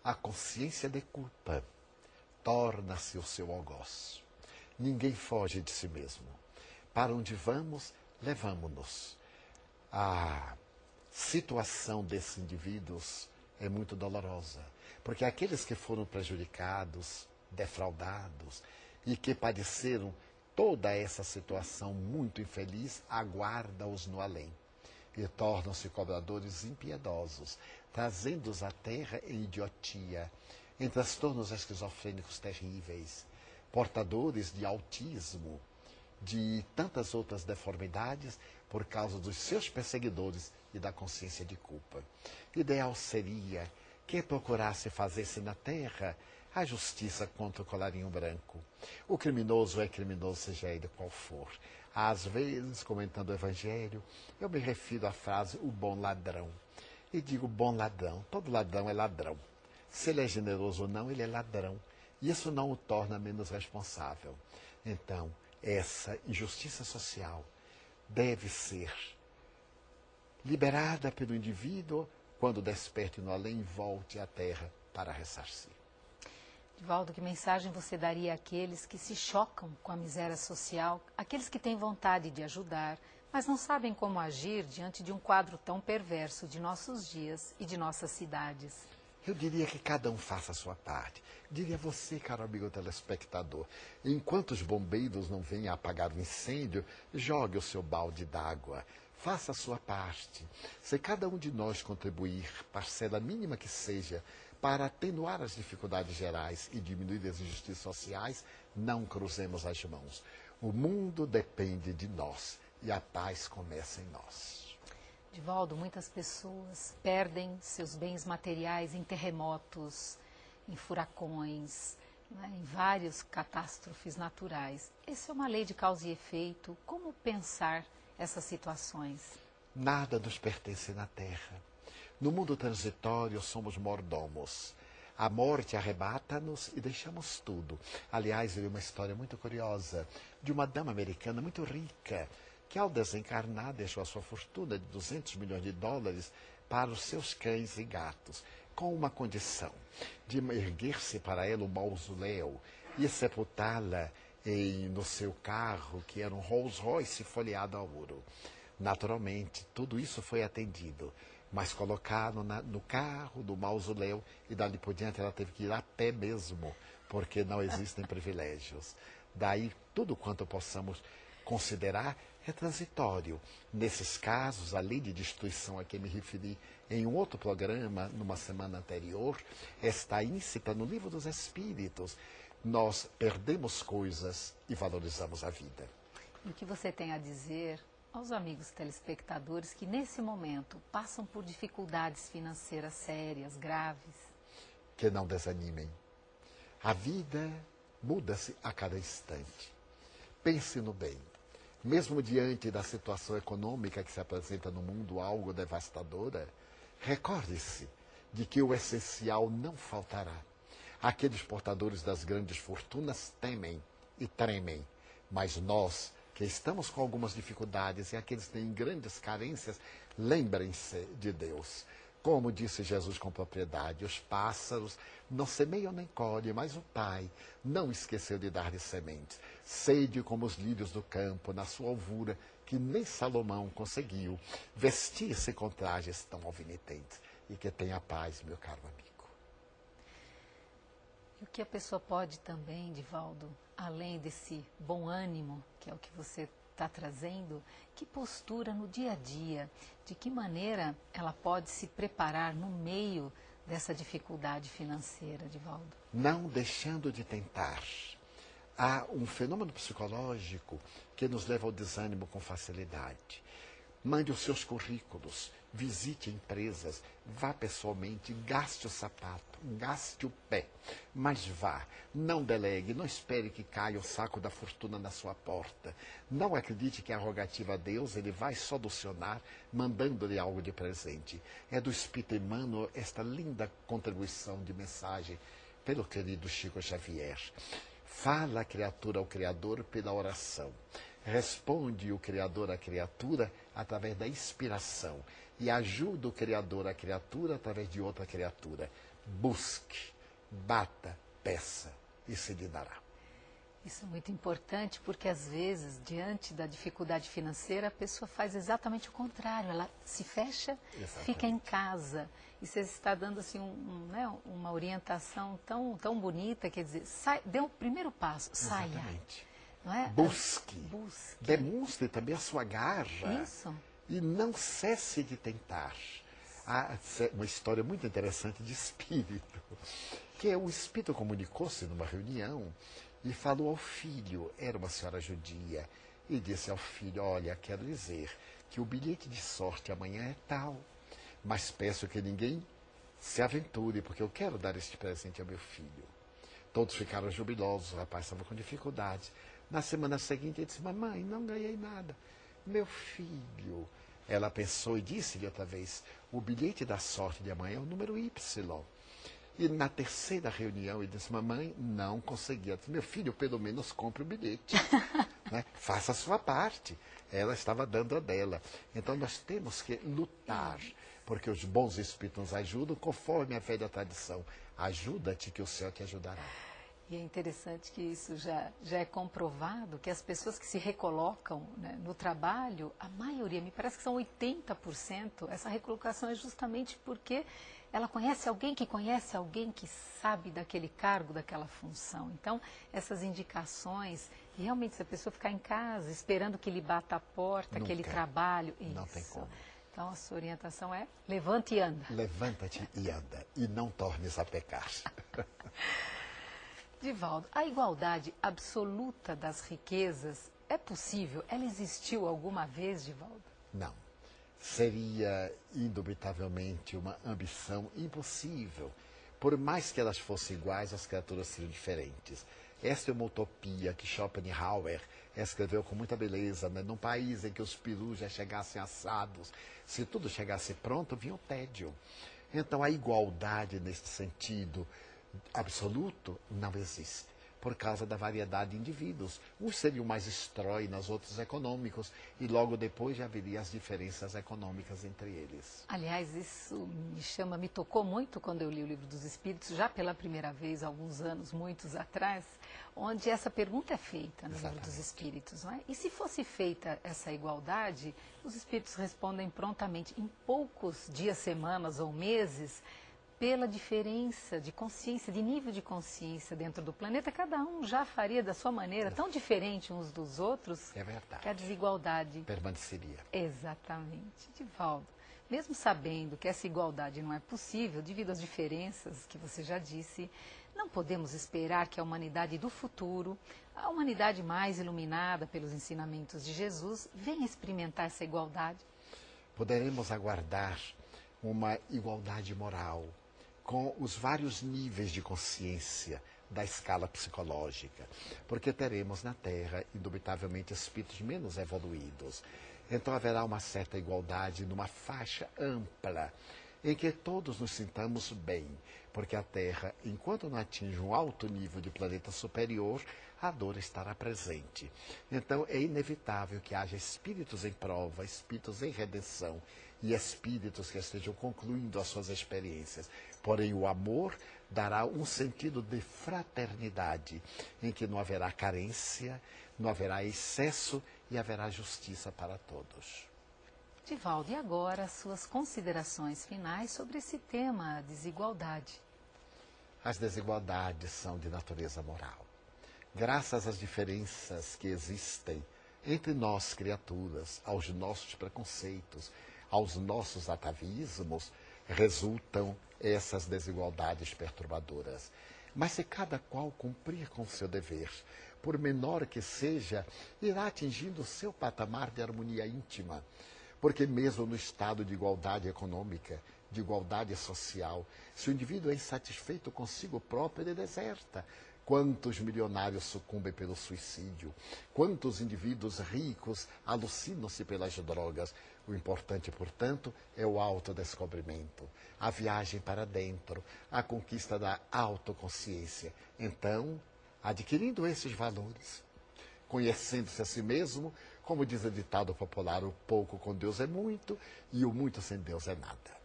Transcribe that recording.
A consciência de culpa torna-se o seu algoz. Ninguém foge de si mesmo. Para onde vamos, levamos-nos. A situação desses indivíduos é muito dolorosa, porque aqueles que foram prejudicados, defraudados e que padeceram toda essa situação muito infeliz, aguarda-os no além e tornam-se cobradores impiedosos, trazendo-os à terra em idiotia, em transtornos esquizofrênicos terríveis, portadores de autismo, de tantas outras deformidades por causa dos seus perseguidores e da consciência de culpa. Ideal seria que procurasse fazer-se na terra a justiça contra o colarinho branco. O criminoso é criminoso, seja ele qual for. Às vezes, comentando o Evangelho, eu me refiro à frase o bom ladrão. E digo bom ladrão. Todo ladrão é ladrão. Se ele é generoso ou não, ele é ladrão. E isso não o torna menos responsável. Então, essa injustiça social deve ser liberada pelo indivíduo quando desperte no além e volte à terra para ressarcir. Divaldo, que mensagem você daria àqueles que se chocam com a miséria social, aqueles que têm vontade de ajudar, mas não sabem como agir diante de um quadro tão perverso de nossos dias e de nossas cidades? Eu diria que cada um faça a sua parte. Diria a você, caro amigo telespectador, enquanto os bombeiros não venham apagar o incêndio, jogue o seu balde d'água. Faça a sua parte. Se cada um de nós contribuir, parcela mínima que seja, para atenuar as dificuldades gerais e diminuir as injustiças sociais, não cruzemos as mãos. O mundo depende de nós e a paz começa em nós. Divaldo, muitas pessoas perdem seus bens materiais em terremotos, em furacões, né, em várias catástrofes naturais. Essa é uma lei de causa e efeito. Como pensar essas situações? Nada nos pertence na terra. No mundo transitório somos mordomos. A morte arrebata-nos e deixamos tudo. Aliás, eu li uma história muito curiosa de uma dama americana muito rica, que ao desencarnar deixou a sua fortuna de 200 milhões de dólares para os seus cães e gatos, com uma condição de erguer-se para ela um mausoléu e sepultá-la no seu carro, que era um Rolls Royce folheado a ouro. Naturalmente, tudo isso foi atendido, mas colocaram no carro do mausoléu e dali por diante ela teve que ir a pé mesmo, porque não existem privilégios. Daí, tudo quanto possamos considerar é transitório. Nesses casos, a lei de destruição a que me referi em um outro programa, numa semana anterior, está íncita no Livro dos Espíritos. Nós perdemos coisas e valorizamos a vida. E o que você tem a dizer aos amigos telespectadores que nesse momento passam por dificuldades financeiras sérias, graves? Que não desanimem. A vida muda-se a cada instante. Pense no bem. Mesmo diante da situação econômica que se apresenta no mundo, algo devastadora, recorde-se de que o essencial não faltará. Aqueles portadores das grandes fortunas temem e tremem, mas nós, que estamos com algumas dificuldades e aqueles que têm grandes carências, lembrem-se de Deus. Como disse Jesus com propriedade, os pássaros não semeiam nem colhem, mas o Pai não esqueceu de dar-lhes sementes. Sede como os lírios do campo, na sua alvura, que nem Salomão conseguiu vestir-se com trajes tão alvinetentes. E que tenha paz, meu caro amigo. E o que a pessoa pode também, Divaldo, além desse bom ânimo, que é o que você está trazendo, que postura no dia a dia, de que maneira ela pode se preparar no meio dessa dificuldade financeira, Divaldo? Não deixando de tentar. Há um fenômeno psicológico que nos leva ao desânimo com facilidade. Mande os seus currículos, visite empresas, vá pessoalmente, gaste o sapato, gaste o pé, mas vá, não delegue, não espere que caia o saco da fortuna na sua porta. Não acredite que é arrogativa a Deus, ele vai solucionar mandando-lhe algo de presente. É do Espírito Emmanuel esta linda contribuição de mensagem pelo querido Chico Xavier. Fala a criatura ao Criador pela oração. Responde o Criador à criatura através da inspiração. E ajuda o Criador à criatura através de outra criatura. busque, bata, peça e se lhe dará. Isso é muito importante porque, às vezes, diante da dificuldade financeira, a pessoa faz exatamente o contrário. Ela se fecha, fica em casa. E você está dando assim, né, uma orientação tão bonita, quer dizer, dê o primeiro passo, saia. Exatamente. Não é? Busque. Busque. Demonstre também a sua garra. Isso. E não cesse de tentar. Há uma história muito interessante de espírito, que o espírito comunicou-se numa reunião e falou ao filho, era uma senhora judia, e disse ao filho, olha, quero dizer que o bilhete de sorte amanhã é tal, mas peço que ninguém se aventure, porque eu quero dar este presente ao meu filho. Todos ficaram jubilosos, o rapaz estava com dificuldade. Na semana seguinte ele disse, mamãe, não ganhei nada. Meu filho, ela pensou e disse-lhe outra vez, o bilhete da sorte de amanhã é o número Y. E na terceira reunião ele disse, mamãe, não conseguia. Disse, meu filho, pelo menos compre o bilhete. Né? Faça a sua parte. Ela estava dando a dela. Então nós temos que lutar, porque os bons espíritos nos ajudam, conforme a velha tradição. Ajuda-te que o céu te ajudará. E é interessante que isso já é comprovado, que as pessoas que se recolocam, né, no trabalho, a maioria, me parece que são 80%, essa recolocação é justamente porque ela conhece alguém que sabe daquele cargo, daquela função. Então, essas indicações, e realmente se a pessoa ficar em casa, esperando que lhe bata a porta, Nunca. aquele trabalho, Não isso. tem como. Então, a sua orientação é, levante e anda. Levanta-te e anda, e não tornes a pecar. Divaldo, a igualdade absoluta das riquezas é possível? Ela existiu alguma vez, Divaldo? Não. Seria, indubitavelmente, uma ambição impossível. Por mais que elas fossem iguais, as criaturas seriam diferentes. Esta é uma utopia que Schopenhauer escreveu com muita beleza, né? Num país em que os perus já chegassem assados, se tudo chegasse pronto, vinha o tédio. Então, a igualdade, nesse sentido absoluto, não existe, por causa da variedade de indivíduos. Uns seriam mais estróinas, outros econômicos, e logo depois já haveria as diferenças econômicas entre eles. Aliás, isso me tocou muito quando eu li o Livro dos Espíritos, já pela primeira vez, há alguns anos, muitos atrás, onde essa pergunta é feita no Livro dos Espíritos, não é? E se fosse feita essa igualdade, os Espíritos respondem prontamente, em poucos dias, semanas ou meses, pela diferença de consciência, de nível de consciência dentro do planeta, cada um já faria da sua maneira, tão diferente uns dos outros, É verdade. que a desigualdade Permaneceria. Exatamente. Divaldo, mesmo sabendo que essa igualdade não é possível, devido às diferenças que você já disse, não podemos esperar que a humanidade do futuro, a humanidade mais iluminada pelos ensinamentos de Jesus, venha experimentar essa igualdade? Poderemos aguardar uma igualdade moral, com os vários níveis de consciência da escala psicológica, porque teremos na Terra, indubitavelmente, espíritos menos evoluídos. Então haverá uma certa igualdade numa faixa ampla, em que todos nos sintamos bem, porque a Terra, enquanto não atinge um alto nível de planeta superior, a dor estará presente. Então é inevitável que haja espíritos em prova, espíritos em redenção, e espíritos que estejam concluindo as suas experiências. Porém, o amor dará um sentido de fraternidade, em que não haverá carência, não haverá excesso e haverá justiça para todos. Divaldo, e agora as suas considerações finais sobre esse tema, desigualdade? As desigualdades são de natureza moral. Graças às diferenças que existem entre nós, criaturas, aos nossos preconceitos, aos nossos atavismos, resultam essas desigualdades perturbadoras. Mas se cada qual cumprir com o seu dever, por menor que seja, irá atingindo o seu patamar de harmonia íntima. Porque mesmo no estado de igualdade econômica, de igualdade social, se o indivíduo é insatisfeito consigo próprio, ele deserta. Quantos milionários sucumbem pelo suicídio? Quantos indivíduos ricos alucinam-se pelas drogas? O importante, portanto, é o autodescobrimento, a viagem para dentro, a conquista da autoconsciência. Então, adquirindo esses valores, conhecendo-se a si mesmo, como diz o ditado popular, o pouco com Deus é muito e o muito sem Deus é nada.